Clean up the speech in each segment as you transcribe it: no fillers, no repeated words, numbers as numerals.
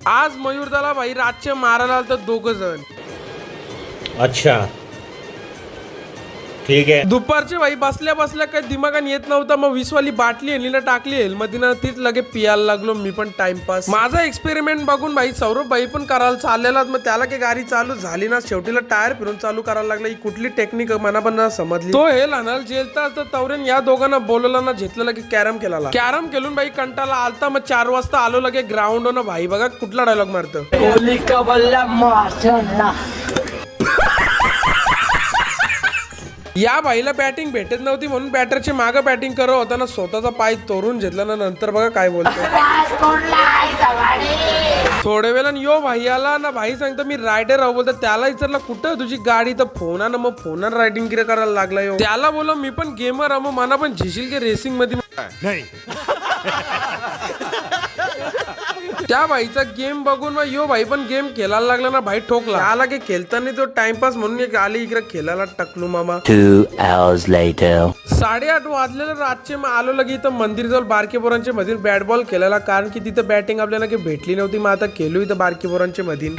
आज मयूरदाला भाई रातचे मारायला आलं तर 2 जण. अच्छा ठीक आहे. दुपारचे भाई बसल्या बसल्या काही दिमागात येत नव्हता, मग 20 वाली बाटली हेलीला टाकली हेलमधीनं, तीच लगे पियाला लागलो मी पण टाइमपास. माझा एक्सपेरिमेंट बघून भाई सौरभ भाई पण करायला चाललेला, मग त्याला काही गाडी चालू झाली ना, शेवटीला टायर फिरून चालू करायला लागला. ही कुठली टेक्निक मना पण समजली. तो हे लहान जेलता तर तवरेन या दोघांना बोलवलं ना, घेतलं की कॅरम केला. कॅरम खेळून भाई कंटाला आलता, मग 4 वाजता आलो लगे ग्राउंड ना. भाई बघा कुठला डायलॉग मारतो. या भाईला बॅटिंग भेटत नव्हती म्हणून बॅटरची मागं बॅटिंग करत होता, स्वतःचा पाय तोडून घेतला ना. नंतर बघा काय बोलतो. थोड्या वेळानं यो भाई आला ना, भाई सांगतो मी रायडर आहो. बोलतो त्याला विचारलं कुठं तुझी गाडी, तर फोन ना, मग फोनावर रायडिंग करायला लागला. यो त्याला बोल मी पण गेमर आहे, मग मला पण झिशील की रेसिंग मध्ये नाही. त्या भाईचा गेम बघून मग यो भाई पण गेम खेळायला लागला ना. भाई ठोकला आला की खेळताना तो टाइमपास म्हणून एक आली इकडे खेळायला टाकलो मामा. 2 hours later 8:30 वाजलेलं रातचे. मग आलो लगे इथं मंदिर जवळ बारके पोरांच्या मधील बॅट बॉल खेळायला, कारण की तिथं बॅटिंग आपल्याला काही भेटली नव्हती. मग आता खेळू इथं बारके पोरांच्या मधील.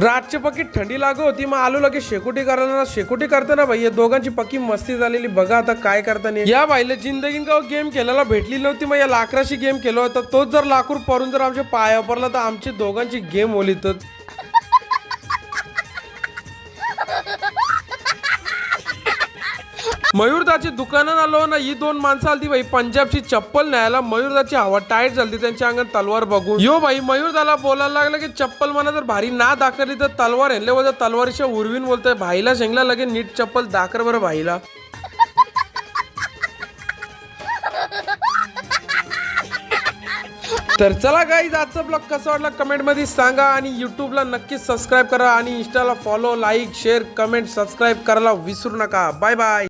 रातचे पक्की थंडी लागत होती, मग आलो लगे शेकोटी करायला. शेकोटी करताना भाई या दोघांची पक्की मस्ती झालेली. बघा आता काय करताना या भाईला जिंदगीन का गेम खेळायला भेटली नव्हती, मग या लाकडाशी गेम केला होता. तोच जर लाकूड परून जर आमच्या पाया पडला तर आमची दोघांची गेम होली. तर मयूरदाची दुकानात आलो ना, ही 2 माणसं आलती भाई पंजाबची चप्पल न्यायला. मयूरदाची हवा टाईट झाली त्यांच्या अंगात तलवार बघून. यो भाई मयूरदाला बोलायला लागला की चप्पल मला जर भारी ना दाखवली तर तलवार हेनले वजा तलवारीच्या उर्वीन बोलतोय. भाईला शेंगला लगे नीट चप्पल दाखर बरं भाईला. तर चला गाईज, आजचा ब्लॉग कसा वाटला कमेंट मध्ये सांगा, आणि युट्यूबला नक्की सबस्क्राईब करा, आणि इंस्टाला follow, like, share, comment, subscribe करायला विसरू नका. Bye bye.